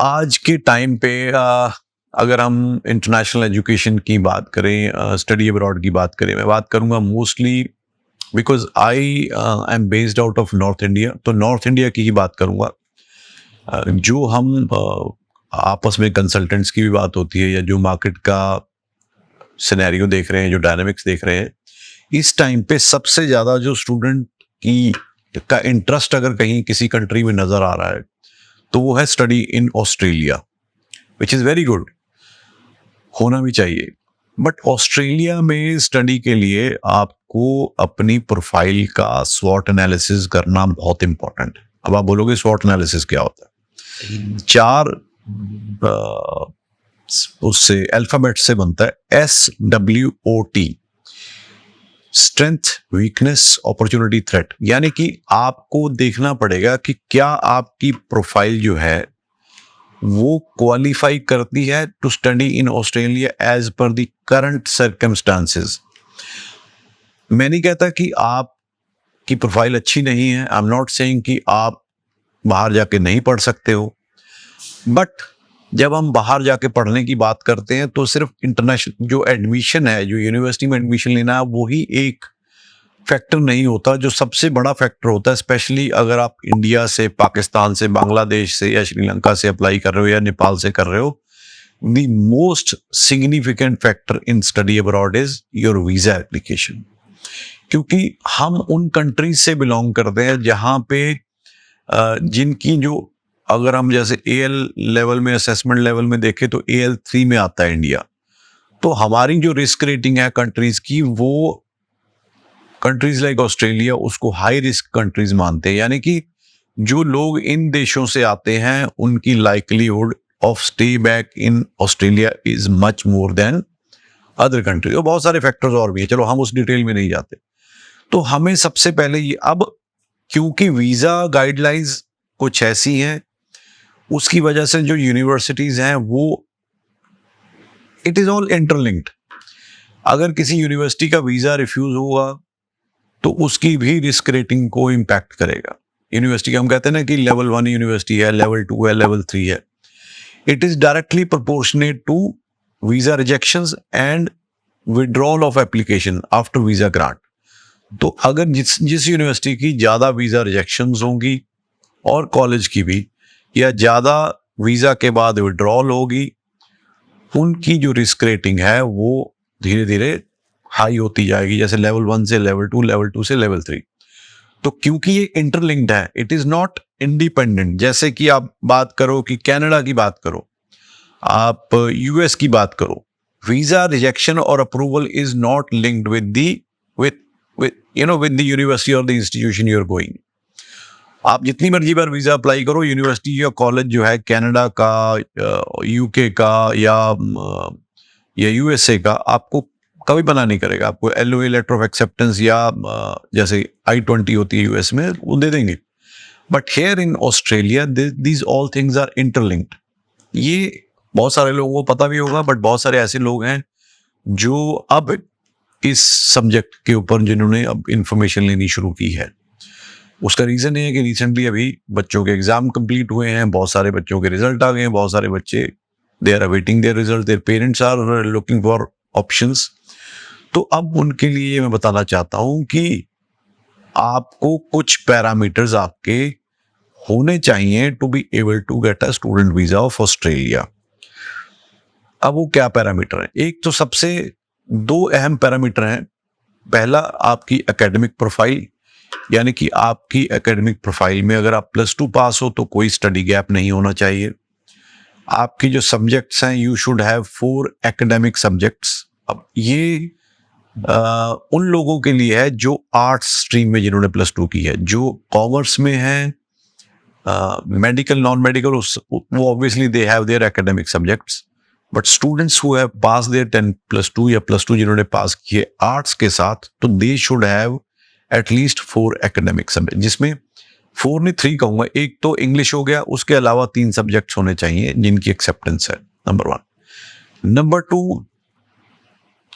आज के टाइम पे अगर हम इंटरनेशनल एजुकेशन की बात करें, स्टडी अब्रॉड की बात करें, मैं बात करूंगा mostly because I am based out of north India, तो नॉर्थ इंडिया की ही बात करूंगा। जो हम आपस में कंसल्टेंट्स की भी बात होती है या जो मार्केट का सिनेरियो देख रहे हैं, जो डायनामिक्स देख रहे हैं, इस टाइम पे सबसे ज़्यादा जो स्टूडेंट की का इंटरेस्ट अगर कहीं किसी कंट्री में नज़र आ रहा है तो वो है study in Australia, which is very good, होना भी चाहिए। बट ऑस्ट्रेलिया में स्टडी के लिए आपको अपनी प्रोफाइल का स्वॉट एनालिसिस करना बहुत इंपॉर्टेंट है। अब आप बोलोगे स्वॉट एनालिसिस क्या होता है? चार उससे अल्फाबेट से बनता है, SWOT, strength, weakness, opportunity, threat. यानी कि आपको देखना पड़ेगा कि क्या आपकी प्रोफाइल जो है वो क्वालिफाई करती है to study in Australia as per the current circumstances. मैं नहीं कहता कि आपकी प्रोफाइल अच्छी नहीं है, आई एम नॉट सेइंग कि आप बाहर जाके नहीं पढ़ सकते हो, बट जब हम बाहर जाके पढ़ने की बात करते हैं तो सिर्फ इंटरनेशनल जो एडमिशन है, जो यूनिवर्सिटी में एडमिशन लेना है, वही एक फैक्टर नहीं होता। जो सबसे बड़ा फैक्टर होता है, स्पेशली अगर आप इंडिया से, पाकिस्तान से, बांग्लादेश से या श्रीलंका से अप्लाई कर रहे हो या नेपाल से कर रहे हो, the most significant factor in study abroad is your visa application. क्योंकि हम उन कंट्रीज से बिलोंग करते हैं जहाँ पे जिनकी जो, अगर हम जैसे AL लेवल में, असेसमेंट लेवल में देखें तो AL3 में आता है इंडिया। तो हमारी जो रिस्क रेटिंग है कंट्रीज की, वो कंट्रीज लाइक ऑस्ट्रेलिया उसको हाई रिस्क कंट्रीज मानते हैं। यानी कि जो लोग इन देशों से आते हैं उनकी likelihood of stay back in Australia is much more than other countries. और बहुत सारे फैक्टर्स और भी हैं, चलो हम उस डिटेल में नहीं जाते। तो हमें सबसे पहले ये, अब क्योंकि वीजा गाइडलाइंस कुछ ऐसी हैं, उसकी वजह से जो यूनिवर्सिटीज हैं वो, इट इज ऑल इंटरलिंक्ड। अगर किसी यूनिवर्सिटी का वीजा रिफ्यूज होगा तो उसकी भी रिस्क रेटिंग को इम्पैक्ट करेगा। यूनिवर्सिटी का हम कहते हैं ना कि लेवल 1 यूनिवर्सिटी है, लेवल 2 है, लेवल 3 है। It is directly proportionate to visa rejections and withdrawal of application after visa grant. तो अगर जिस यूनिवर्सिटी की ज़्यादा वीजा रिजेक्शंस होंगी और कॉलेज की भी, या ज़्यादा वीज़ा के बाद विड्रॉल होगी, उनकी जो रिस्क रेटिंग है वो धीरे धीरे हाई होती जाएगी, जैसे लेवल 1 से लेवल 2, लेवल 2 से लेवल 3। तो क्योंकि ये इंटरलिंक्ड है, इट इज़ नॉट इंडिपेंडेंट। जैसे कि आप बात करो कि कनाडा की बात करो, आप US की बात करो, वीज़ा रिजेक्शन और approval is not linked with the university और the institution you are going. आप जितनी मर्जी बार वीज़ा अप्लाई करो, यूनिवर्सिटी या कॉलेज जो है कनाडा का, UK का या USA का, आपको कभी मना नहीं करेगा। आपको LOA, लेटर ऑफ एक्सेप्टेंस, या जैसे I-20 होती है US में, वो दे देंगे। But here in Australia these all things are interlinked. ये बहुत सारे लोगों को पता भी होगा, बट बहुत सारे ऐसे लोग हैं जो अब इस सब्जेक्ट के ऊपर जिन्होंने अब इंफॉर्मेशन लेनी शुरू की है। उसका रीज़न ये है कि रिसेंटली अभी बच्चों के एग्जाम कंप्लीट हुए हैं, बहुत सारे बच्चों के रिजल्ट आ गए हैं, बहुत सारे बच्चे they are awaiting their result, their parents are looking for options. तो अब उनके लिए मैं बताना चाहता हूँ कि आपको कुछ पैरामीटर्स आपके होने चाहिए to be able to get a student visa of Australia. अब वो क्या पैरामीटर है? एक तो सबसे 2 अहम पैरामीटर हैं। पहला, आपकी एकेडमिक प्रोफाइल, यानी कि आपकी एकेडमिक प्रोफाइल में अगर आप +2 पास हो तो कोई स्टडी गैप नहीं होना चाहिए। आपकी जो सब्जेक्ट्स हैं, you should have 4 academic subjects. अब ये उन लोगों के लिए है जो आर्ट्स स्ट्रीम में जिन्होंने +2 की है। जो कॉमर्स में है, मेडिकल, नॉन मेडिकल, वो obviously they have their academic subjects. But students who have pass their 10+2 या +2 जिन्होंने पास किए आर्ट्स के साथ, तो they should have at least 4 academic subject, जिसमें 4 नहीं 3 कहूँगा। एक तो इंग्लिश हो गया, उसके अलावा 3 सब्जेक्ट्स होने चाहिए जिनकी एक्सेप्टेंस है, नंबर 1। नंबर 2,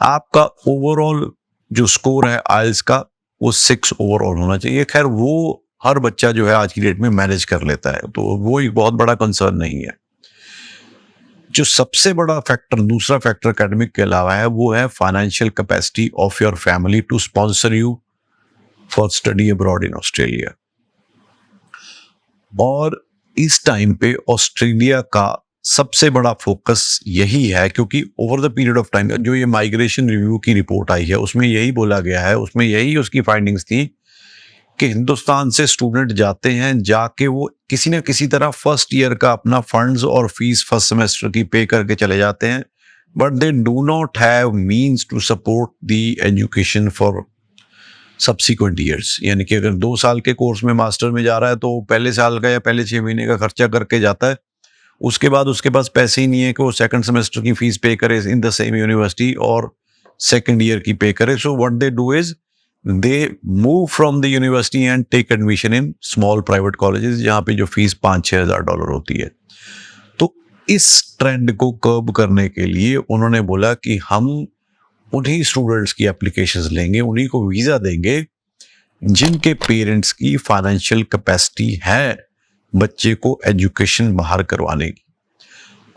आपका ओवरऑल जो स्कोर है IELTS का, वो 6 ओवरऑल होना चाहिए। खैर वो हर बच्चा जो है आज की डेट में मैनेज कर लेता है, तो वो एक बहुत बड़ा कंसर्न नहीं है। जो सबसे बड़ा फैक्टर, दूसरा फैक्टर एकेडमिक के अलावा है, वो है financial capacity of your family to sponsor you for study abroad in Australia. और इस टाइम पे ऑस्ट्रेलिया का सबसे बड़ा फोकस यही है, क्योंकि over the period of time जो ये माइग्रेशन रिव्यू की रिपोर्ट आई है उसमें यही बोला गया है, उसमें यही उसकी फाइंडिंग्स थी कि हिंदुस्तान से स्टूडेंट जाते हैं, जाके वो किसी न किसी तरह फर्स्ट ईयर का अपना फंड्स और फीस फर्स्ट सेमेस्टर की पे करके चले जाते हैं, but they do not have means to support the education for subsequent years. यानी कि अगर 2 साल के कोर्स में मास्टर में जा रहा है तो पहले साल का या पहले 6 महीने का खर्चा करके जाता है, उसके बाद उसके पास पैसे ही नहीं है कि वो सेकंड सेमेस्टर की फीस पे करे इन द सेम यूनिवर्सिटी और सेकंड ईयर की पे करे। So what they do is they move from the university and take admission in small private colleges, जहाँ पे जो फीस $5-6 होती है। तो इस ट्रेंड को कर्ब करने के लिए उन्होंने बोला कि हम उन्हीं स्टूडेंट्स की एप्लीकेशंस लेंगे, उन्हीं को वीज़ा देंगे जिनके पेरेंट्स की फाइनेंशियल कैपेसिटी है बच्चे को एजुकेशन बाहर करवाने की।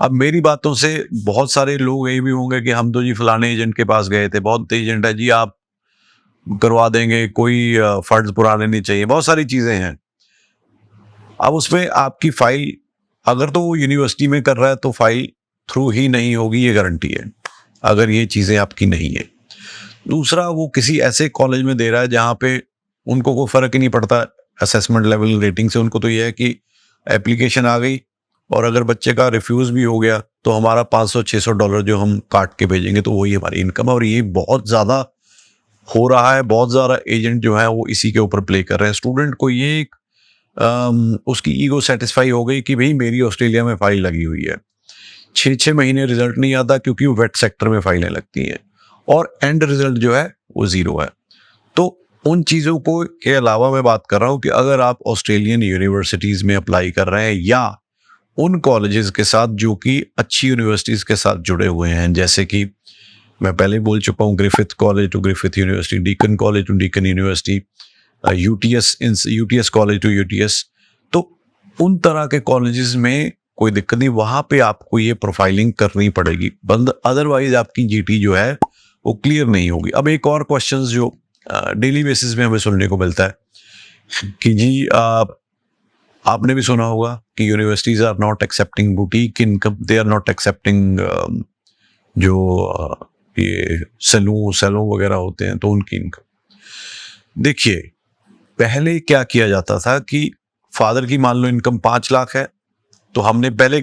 अब मेरी बातों से बहुत सारे लोग ये भी होंगे कि हम तो जी फलाने एजेंट के पास गए थे, बहुत एजेंट है जी, आप करवा देंगे, कोई फंड्स पुराने नहीं चाहिए, बहुत सारी चीज़ें हैं। अब उसमें आपकी फाइल, अगर तो वो यूनिवर्सिटी में कर रहा है तो फाइल थ्रू ही नहीं होगी, ये गारंटी है, अगर ये चीज़ें आपकी नहीं है। दूसरा, वो किसी ऐसे कॉलेज में दे रहा है जहाँ पे उनको कोई फ़र्क ही नहीं पड़ता असेसमेंट लेवल रेटिंग से, उनको तो ये है कि एप्लीकेशन आ गई और अगर बच्चे का रिफ्यूज़ भी हो गया तो हमारा $500-600 जो हम काट के भेजेंगे तो वही हमारी इनकम है। और ये बहुत ज़्यादा हो रहा है, बहुत ज़्यादा एजेंट जो है वो इसी के ऊपर प्ले कर रहे हैं। स्टूडेंट को ये एक उसकी ईगो सेटिस्फाई हो गई कि भाई मेरी ऑस्ट्रेलिया में फाइल लगी हुई है, 6-6 महीने रिजल्ट नहीं आता क्योंकि वो वेट सेक्टर में फाइलें लगती हैं और एंड रिजल्ट जो है वो 0 है। तो उन चीज़ों को के अलावा मैं बात कर रहा हूँ कि अगर आप ऑस्ट्रेलियन यूनिवर्सिटीज़ में अप्लाई कर रहे हैं या उन कॉलेजेस के साथ जो कि अच्छी यूनिवर्सिटीज़ के साथ जुड़े हुए हैं, जैसे कि मैं पहले बोल चुका हूँ, Griffith college to Griffith university, Deakin college to Deakin university, UTS college to UTS, तो उन तरह के कॉलेजेस में कोई दिक्कत नहीं, वहाँ पे आपको ये प्रोफाइलिंग करनी पड़ेगी, बंद अदरवाइज आपकी जीटी जो है वो क्लियर नहीं होगी। अब एक और क्वेश्चन जो डेली बेसिस में हमें सुनने को मिलता है कि जी आपने भी सुना होगा कि universities are not accepting boutique income, they are not accepting जो ये सैलून वगैरह होते हैं तो उनकी इनकम। देखिए, पहले क्या किया जाता था कि फादर की मान लो इनकम 5 लाख है तो हमने पहले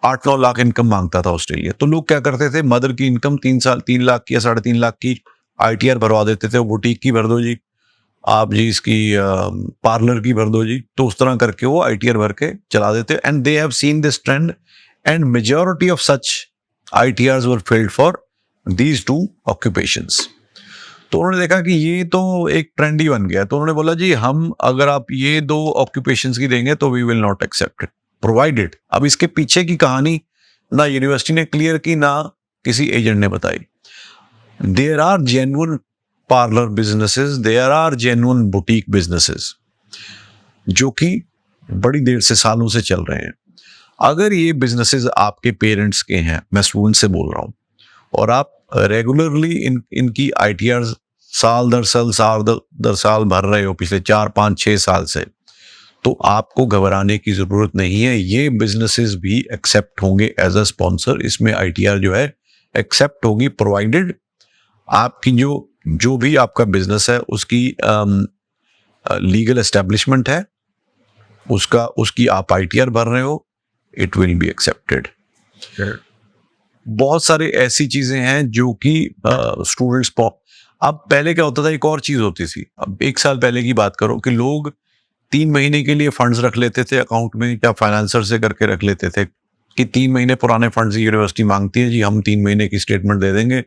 8-9 लाख इनकम मांगता था ऑस्ट्रेलिया, तो लोग क्या करते थे, मदर की इनकम 3 लाख की या 3.5 लाख की आईटीआर भरवा देते थे, बुटीक की भर दो जी, आप जी इसकी पार्लर की भर दो जी, तो उस तरह करके वो आईटीआर भर के चला देते। And they have seen this trend and majority of such ITRs were filed for these 2 occupations. तो उन्होंने देखा कि ये तो एक ट्रेंड ही बन गया, तो उन्होंने बोला जी हम अगर आप ये 2 ऑक्यूपेशंस की देंगे तो we will not accept it provided. अब इसके पीछे की कहानी ना यूनिवर्सिटी ने क्लियर की ना किसी एजेंट ने बताई। There are genuine parlour businesses, there are genuine boutique businesses जो कि बड़ी देर से सालों से चल रहे हैं। अगर ये बिजनेसेस आपके पेरेंट्स के हैं, मैं स्टूडेंट से बोल रहा हूँ, और आप रेगुलरली इनकी आईटीआर साल दर साल भर रहे हो पिछले 4-5-6 साल से, तो आपको घबराने की जरूरत नहीं है। ये बिजनेसेस भी एक्सेप्ट होंगे एज अ स्पॉन्सर, इसमें आईटीआर जो है एक्सेप्ट होगी प्रोवाइडेड आपकी जो भी आपका बिजनेस है उसकी लीगल एस्टेब्लिशमेंट है, उसकी आप आईटीआर भर रहे हो, इट विल बी एक्सेप्टेड। बहुत सारे ऐसी चीजें हैं जो कि स्टूडेंट्स अब पहले क्या होता था, एक और चीज होती थी, अब 1 साल पहले की बात करो कि लोग 3 महीने के लिए फंड्स रख लेते थे अकाउंट में, या फाइनेंसर से करके रख लेते थे कि 3 महीने पुराने फंड्स यूनिवर्सिटी मांगती है जी, हम 3 महीने की स्टेटमेंट दे देंगे,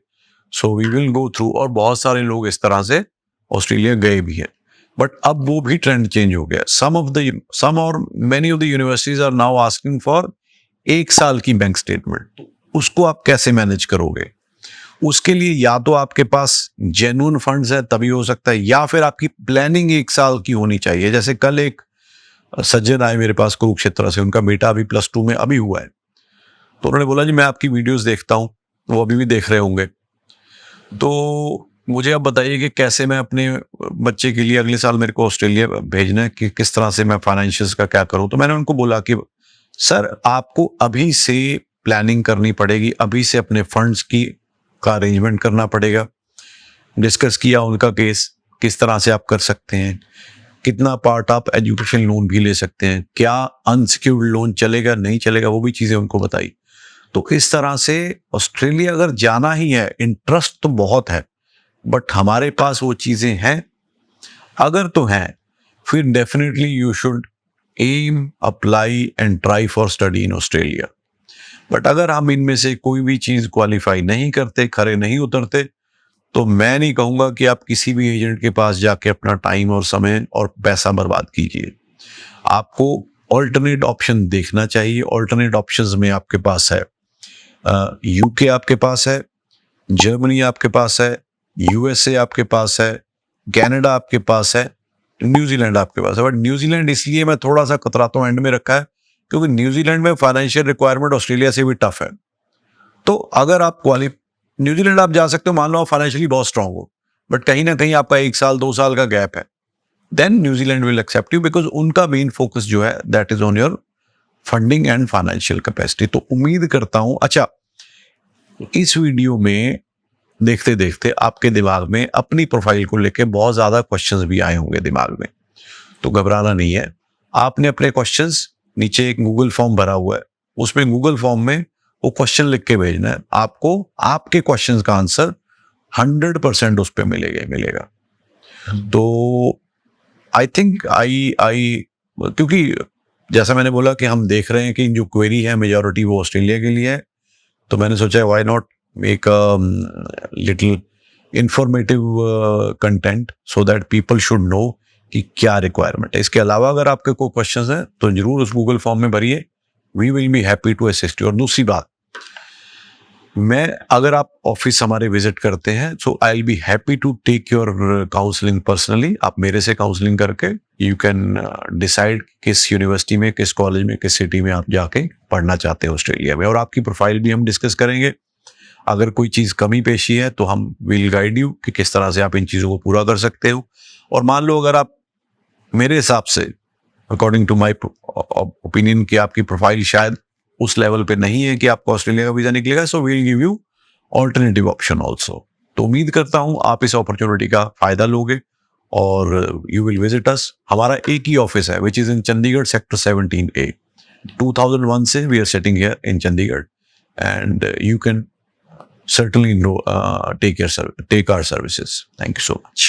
so we will go through. और बहुत सारे लोग इस तरह से ऑस्ट्रेलिया गए भी हैं, बट अब वो भी ट्रेंड चेंज हो गया। Some or many of the universities are now asking for 1 साल की बैंक स्टेटमेंट। उसको आप कैसे मैनेज करोगे? उसके लिए या तो आपके पास जेन्युइन फंड्स है तभी हो सकता है, या फिर आपकी प्लानिंग 1 साल की होनी चाहिए। जैसे कल एक सज्जन आए मेरे पास कुरुक्षेत्र से, उनका बेटा अभी +2 में अभी हुआ है, तो उन्होंने बोला जी मैं आपकी वीडियोस देखता हूँ, वो अभी भी देख रहे होंगे, तो मुझे आप बताइए कि कैसे मैं अपने बच्चे के लिए अगले साल मेरे को ऑस्ट्रेलिया भेजना है, कि किस तरह से मैं फाइनेंशियल्स का क्या करूं। तो मैंने उनको बोला कि सर आपको अभी से प्लानिंग करनी पड़ेगी, अभी से अपने फंड्स की का अरेंजमेंट करना पड़ेगा। डिस्कस किया उनका केस, किस तरह से आप कर सकते हैं, कितना पार्ट आप एजुकेशन लोन भी ले सकते हैं, क्या अनसिक्योर्ड लोन चलेगा नहीं चलेगा, वो भी चीज़ें उनको बताई। तो इस तरह से ऑस्ट्रेलिया अगर जाना ही है, इंटरेस्ट तो बहुत है, बट हमारे पास वो चीज़ें हैं, अगर तो हैं, फिर definitely you should aim, apply and try for study in Australia. But अगर हम इनमें से कोई भी चीज़ क्वालिफाई नहीं करते, खरे नहीं उतरते, तो मैं नहीं कहूँगा कि आप किसी भी एजेंट के पास जाके अपना टाइम और समय और पैसा बर्बाद कीजिए। आपको ऑल्टरनेट ऑप्शन देखना चाहिए। ऑल्टरनेट ऑप्शंस में आपके पास है यूके, आपके पास है जर्मनी, आपके पास है यूएसए, आपके पास है कनाडा, आपके पास है न्यूजीलैंड, आपके पास है। बट न्यूजीलैंड इसलिए मैं थोड़ा सा कतराता हूँ एंड में रखा है, क्योंकि न्यूजीलैंड में फाइनेंशियल रिक्वायरमेंट ऑस्ट्रेलिया से भी टफ है। तो अगर आप न्यूजीलैंड आप जा सकते हो, मान लो आप फाइनेंशियली बहुत स्ट्रांग हो, बट कहीं ना कहीं आपका 1 साल 2 साल का गैप है, then New Zealand will accept you, because उनका मेन फोकस जो है that is on your funding and financial capacity. तो उम्मीद करता हूं, अच्छा इस वीडियो में देखते देखते आपके दिमाग में अपनी प्रोफाइल को लेके बहुत ज्यादा क्वेश्चंस भी आए होंगे दिमाग में, तो घबराना नहीं है। आपने अपने क्वेश्चंस, नीचे एक गूगल फॉर्म भरा हुआ है, उसमें गूगल फॉर्म में वो क्वेश्चन लिख के भेजना है। आपको आपके क्वेश्चंस का आंसर 100% उस पर मिलेगा। तो आई थिंक क्योंकि जैसा मैंने बोला कि हम देख रहे हैं कि जो क्वेरी है मेजॉरिटी वो ऑस्ट्रेलिया के लिए है, तो मैंने सोचा why not make little informative content so that people should know कि क्या रिक्वायरमेंट है। इसके अलावा अगर आपके कोई क्वेश्चंस हैं तो जरूर उस गूगल फॉर्म में भरिए, we will be happy to assist you. और दूसरी बात, मैं अगर आप ऑफिस हमारे विजिट करते हैं, so I will be happy to take your counselling personally. आप मेरे से काउंसलिंग करके यू कैन डिसाइड किस यूनिवर्सिटी में, किस कॉलेज में, किस सिटी में आप जाके पढ़ना चाहते हैं ऑस्ट्रेलिया में, और आपकी प्रोफाइल भी हम डिस्कस करेंगे। अगर कोई चीज़ कमी पेशी है तो हम विल गाइड यू कि किस तरह से आप इन चीज़ों को पूरा कर सकते हो। और मान लो अगर आप मेरे हिसाब से, अकॉर्डिंग टू माई ओपिनियन, कि आपकी प्रोफाइल शायद उस लेवल पे नहीं है कि आपको ऑस्ट्रेलिया का वीजा निकलेगा, so we will give you alternative option also. तो उम्मीद करता हूं आप इस अपॉर्चुनिटी का फायदा लोगे और यू विल विजिट अस। हमारा एक ही ऑफिस है which is in Chandigarh sector 17A। 2001 से we are sitting here in Chandigarh and you can certainly take our services. Thank you so much.